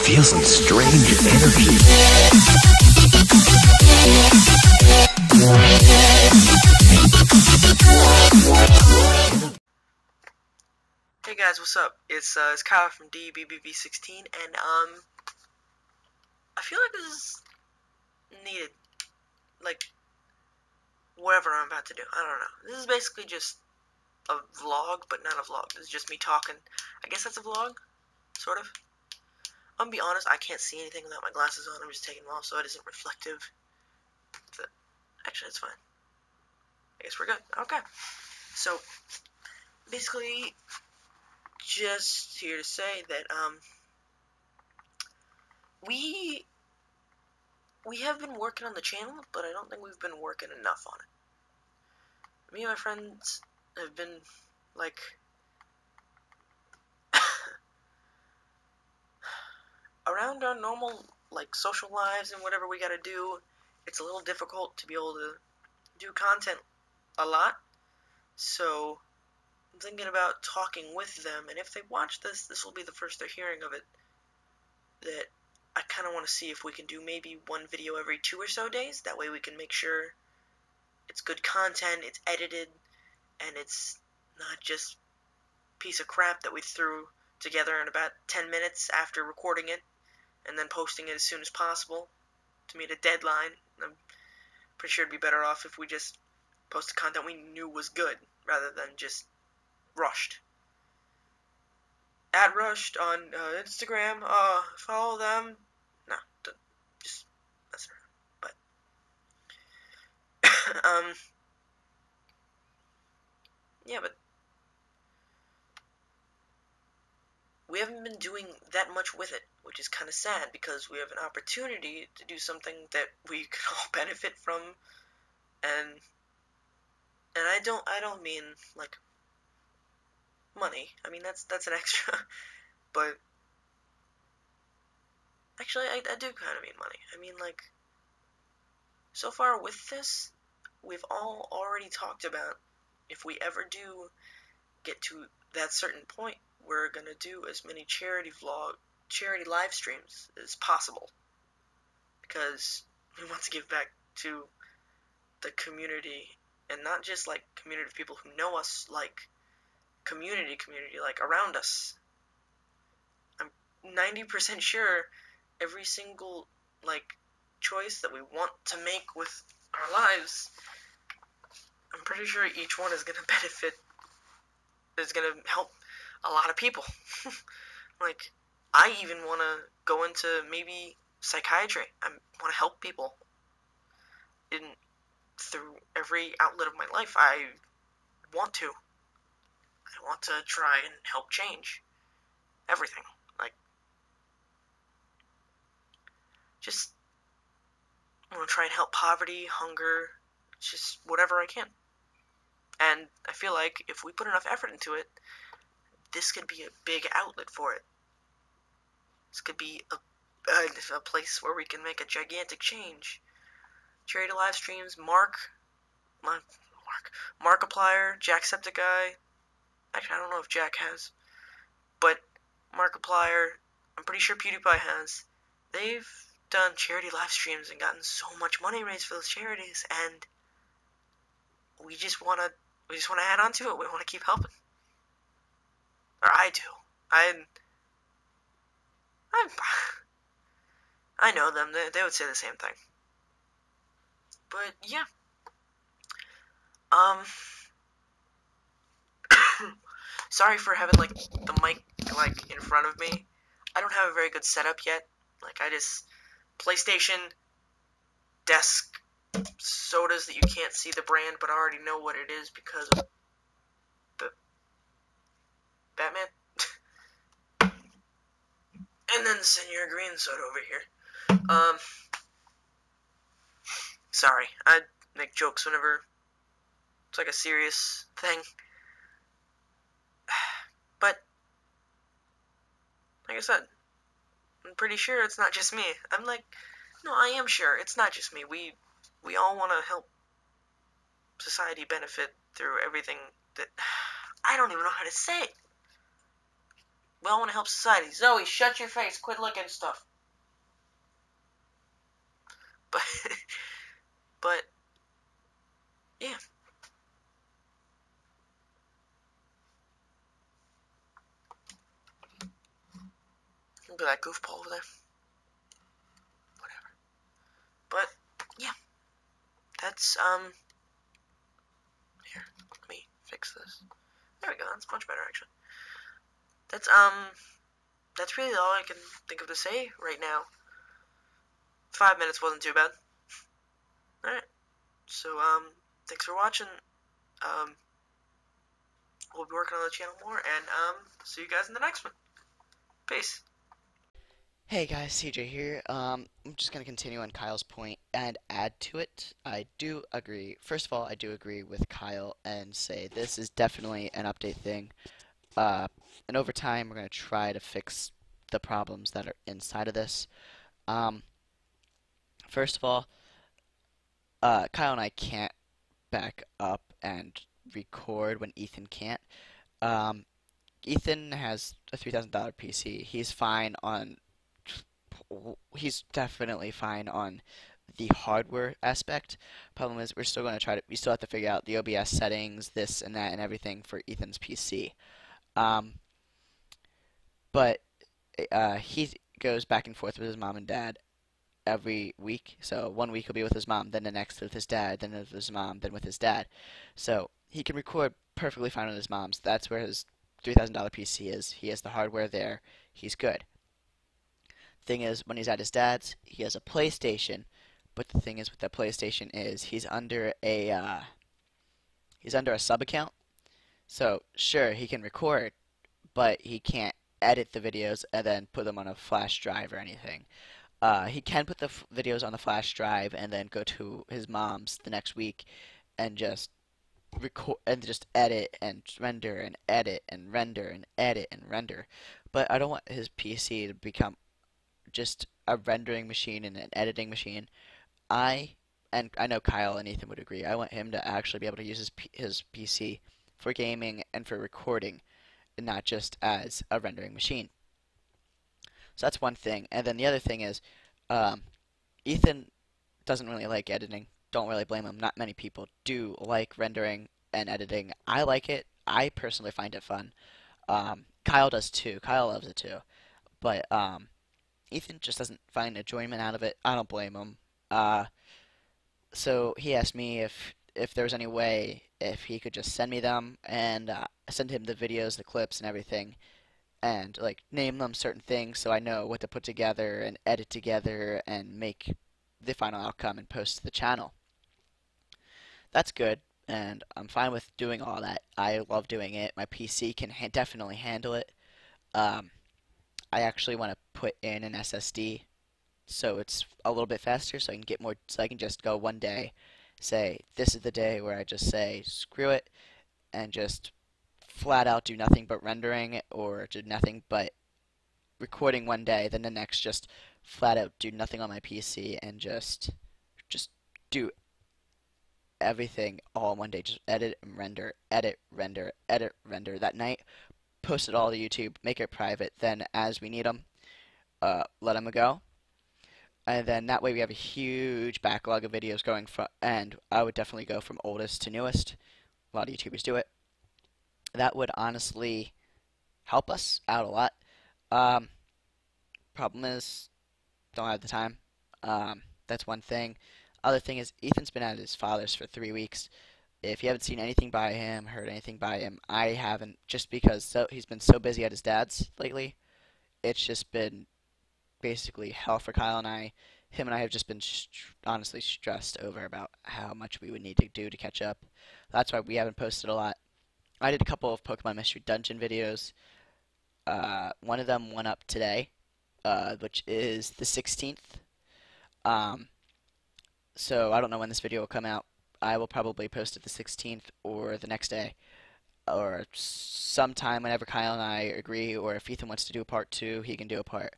feel some strange energy. Hey guys, what's up? It's Kyle from DBBV16, and I feel like this is needed. Like, whatever I'm about to do. I don't know. This is basically just a vlog, but not a vlog. This is just me talking. I guess that's a vlog, sort of. I'm gonna be honest, I can't see anything without my glasses on. I'm just taking them off so it isn't reflective. But actually, it's fine. I guess we're good. Okay. So, basically, just here to say that we have been working on the channel, but I don't think we've been working enough on it. Me and my friends have been like around our normal like social lives and whatever we gotta do. It's a little difficult to be able to do content a lot, so I'm thinking about talking with them, and if they watch this, this will be the first they're hearing of it, that I kind of want to see if we can do maybe one video every 2 or so days. That way we can make sure it's good content, it's edited, and it's not just a piece of crap that we threw together in about 10 minutes after recording it, and then posting it as soon as possible to meet a deadline. I'm pretty sure it'd be better off if we just posted content we knew was good, rather than just rushed. At Rushed on Instagram, follow them. No, just mess around. But yeah, but we haven't been doing that much with it, which is kind of sad, because we have an opportunity to do something that we can all benefit from, and I don't mean like money. I mean that's an extra, but actually I do kind of mean money. I mean, like, so far with this, we've all already talked about if we ever do get to that certain point, we're gonna do as many charity live streams as possible, because we want to give back to the community, and not just like community of people who know us, like community like around us. I'm 90% sure every single like choice that we want to make with our lives, I'm pretty sure each one is gonna benefit, is gonna help a lot of people. Like, I even want to go into maybe psychiatry. I want to help people through every outlet of my life. I want to try and help change everything. Like, just want to try and help poverty, hunger, just whatever I can. And I feel like if we put enough effort into it, this could be a big outlet for it. This could be a place where we can make a gigantic change. Charity live streams, Markiplier, Jacksepticeye. Actually, I don't know if Jack has, but Markiplier, I'm pretty sure PewDiePie has. They've done charity live streams and gotten so much money raised for those charities, and we just want to add on to it. We want to keep helping. Or I do. I know them. They would say the same thing. But yeah. Sorry for having like the mic like in front of me. I don't have a very good setup yet. Like, I just PlayStation desk sodas that you can't see the brand, but I already know what it is because of the Batman. And then Senior Green soda over here. Sorry, I make jokes whenever it's like a serious thing. But like I said, I'm pretty sure it's not just me. I'm like, no, I am sure it's not just me. We all want to help society benefit through everything that I don't even know how to say it. We all want to help society. Zoe, shut your face. Quit looking at stuff. But, but, yeah. Look at that goofball over there. Whatever. But, yeah. That's, here, let me fix this. There we go, that's much better, actually. That's really all I can think of to say right now. 5 minutes wasn't too bad. Alright. So, thanks for watching. We'll be working on the channel more, and, see you guys in the next one. Peace. Hey guys, CJ here. I'm just going to continue on Kyle's point and add to it. I do agree. First of all, I do agree with Kyle and say this is definitely an update thing. And over time, we're going to try to fix the problems that are inside of this. First of all, Kyle and I can't back up and record when Ethan can't. Ethan has a $3,000 PC. He's definitely fine on the hardware aspect. Problem is, we still have to figure out the OBS settings, this and that, and everything for Ethan's PC. But he goes back and forth with his mom and dad every week. So 1 week he'll be with his mom, then the next with his dad, then with his mom, then with his dad. So he can record perfectly fine with his mom's. That's where his $3,000 PC is. He has the hardware there. He's good. Thing is, when he's at his dad's, he has a PlayStation. But the thing is with that PlayStation is he's under a sub account. So sure, he can record, but he can't edit the videos and then put them on a flash drive or anything. He can put the videos on the flash drive and then go to his mom's the next week and just record and just edit and render and edit and render and edit and render. But I don't want his PC to become just a rendering machine and an editing machine. And I know Kyle and Ethan would agree. I want him to actually be able to use his PC for gaming and for recording, and not just as a rendering machine. So that's one thing. And then the other thing is, Ethan doesn't really like editing. Don't really blame him. Not many people do like rendering and editing. I like it. I personally find it fun. Kyle does too. Kyle loves it too. But Ethan just doesn't find enjoyment out of it. I don't blame him. So he asked me if there was any way if he could just send me them and send him the videos, the clips, and everything, and like name them certain things so I know what to put together and edit together and make the final outcome and post to the channel. That's good, and I'm fine with doing all that. I love doing it. My PC can definitely handle it. I actually want to put in an SSD so it's a little bit faster so I can get more, so I can just go one day, say this is the day where I just say screw it and just flat out do nothing but rendering or do nothing but recording one day, then the next just flat out do nothing on my PC and just do everything all in one day. Just edit and render, edit, render, edit, render that night, post it all to YouTube, make it private, then as we need them, let them go. And then that way we have a huge backlog of videos going from, and I would definitely go from oldest to newest. A lot of YouTubers do it. That would honestly help us out a lot. Problem is, don't have the time. That's one thing. Other thing is, Ethan's been at his father's for 3 weeks. If you haven't seen anything by him, heard anything by him, I haven't, just because he's been so busy at his dad's lately. It's just been basically hell for Kyle and I. Him and I have just been honestly stressed over about how much we would need to do to catch up. That's why we haven't posted a lot. I did a couple of Pokemon Mystery Dungeon videos. One of them went up today, which is the 16th. So I don't know when this video will come out. I will probably post it the 16th or the next day, or sometime whenever Kyle and I agree, or if Ethan wants to do a part 2, he can do a part.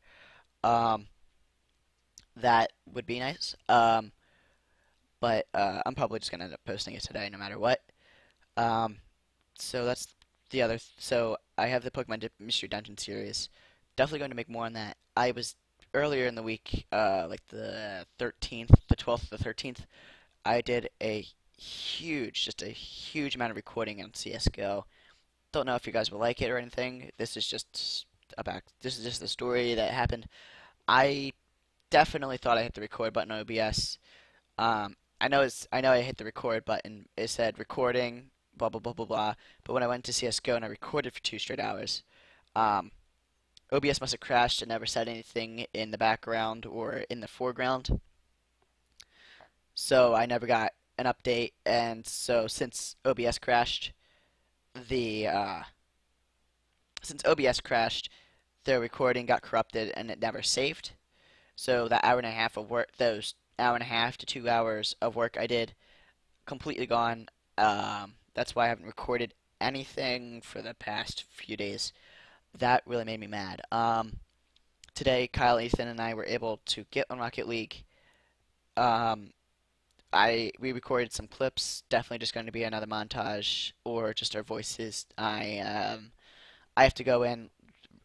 That would be nice. But I'm probably just gonna end up posting it today, no matter what. So that's so I have the Pokemon Mystery Dungeon series. Definitely going to make more on that. I was earlier in the week, like the 13th, the 12th, the 13th. I did a just a huge amount of recording on CS:GO. Don't know if you guys will like it or anything. This is just the story that happened. I definitely thought I hit the record button on OBS. I know I hit the record button. It said recording, blah blah blah blah blah. But when I went to CS:GO and I recorded for 2 straight hours, um, OBS must have crashed and never said anything in the background or in the foreground. So I never got an update. And so the uh, since OBS crashed, the recording got corrupted and it never saved. So that hour and a half of work, those hour and a half to 2 hours of work I did, completely gone. That's why I haven't recorded anything for the past few days. That really made me mad. Today, Kyle, Ethan, and I were able to get on Rocket League. Um, we recorded some clips. Definitely just going to be another montage or just our voices. I have to go in,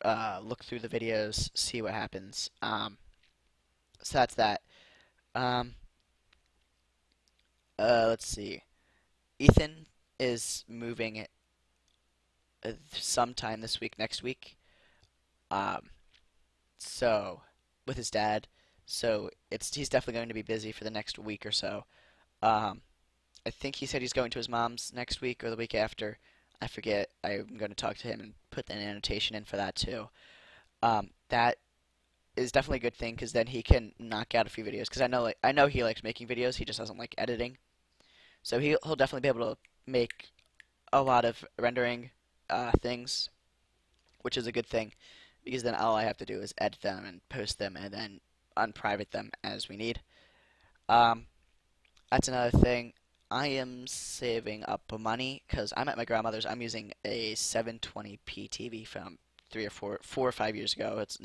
look through the videos, see what happens. So that's that. Um, let's see. Ethan is moving sometime this week, next week. Um, so with his dad. So he's definitely going to be busy for the next week or so. Um, I think he said he's going to his mom's next week or the week after. I forget. I'm going to talk to him and put an annotation in for that too. That is definitely a good thing because then he can knock out a few videos. Because I know he likes making videos. He just doesn't like editing. So he'll definitely be able to make a lot of rendering things, which is a good thing because then all I have to do is edit them and post them and then unprivate them as we need. Um, that's another thing. I am saving up money because I'm at my grandmother's. I'm using a 720p TV from 4 or 5 years ago. It's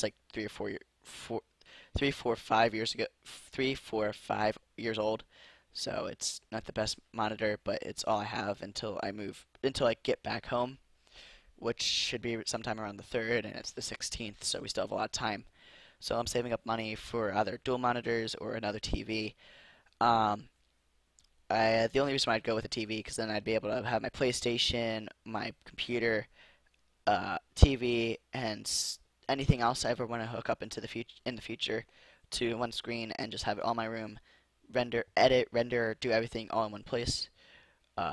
like 3, 4, 5 years ago, 3, 4, 5 years old. So it's not the best monitor, but it's all I have until I get back home, which should be sometime around the 3rd, and it's the 16th, so we still have a lot of time. So I'm saving up money for either dual monitors or another TV. Um, the only reason why I'd go with a TV because then I'd be able to have my PlayStation, my computer, TV, and anything else I ever want to hook up in the future to one screen and just have it all in my room. Render, do everything all in one place.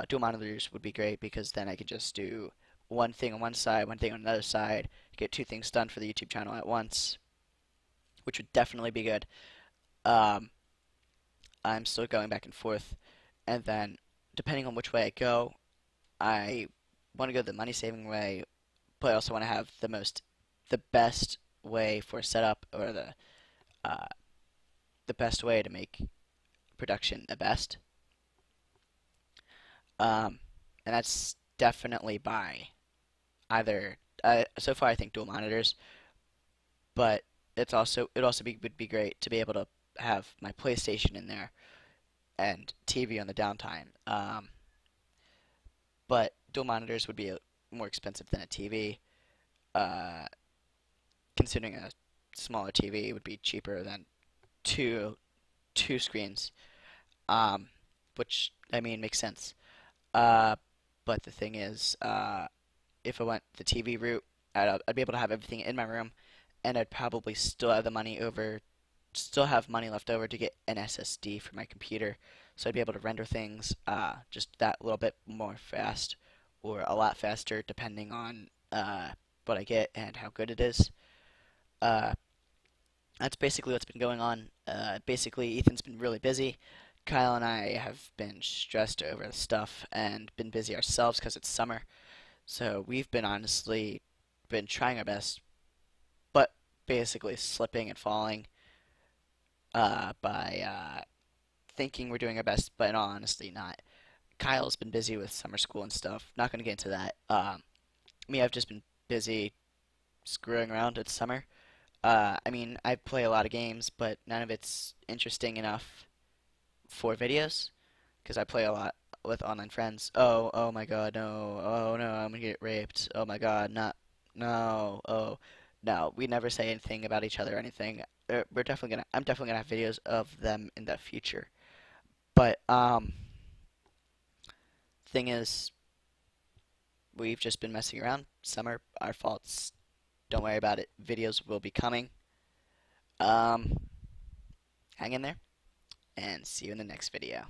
Dual monitors would be great because then I could just do one thing on one side, one thing on another side, get two things done for the YouTube channel at once, which would definitely be good. Um, I'm still going back and forth, and then depending on which way I go, I want to go the money saving way, but I also want to have the best way for setup or uh, the best way to make production the best. And that's definitely by either so far I think dual monitors, but would be great to be able to have my PlayStation in there and TV on the downtime. But dual monitors would be more expensive than a TV. Uh, Considering a smaller TV would be cheaper than two screens. Um, which I mean makes sense. Uh, but the thing is, if I went the TV route, I'd be able to have everything in my room, and I'd probably still have money left over to get an SSD for my computer, so I'd be able to render things just that little bit more fast, or a lot faster, depending on what I get and how good it is. Uh, that's basically what's been going on. Basically, Ethan's been really busy. Kyle and I have been stressed over stuff and been busy ourselves because it's summer. So we've been honestly been trying our best, but basically slipping and falling by thinking we're doing our best, but in all honesty, not. Kyle's been busy with summer school and stuff. Not going to get into that. Me, I've just been busy screwing around. It's summer. I mean, I play a lot of games, but none of it's interesting enough for videos because I play a lot with online friends. Oh my God, no. Oh no, I'm gonna get raped. Oh my God, not, no. Oh, no. We never say anything about each other or anything. I'm definitely gonna have videos of them in the future. But thing is, we've just been messing around. Some are our faults. Don't worry about it. Videos will be coming. Um, hang in there, and see you in the next video.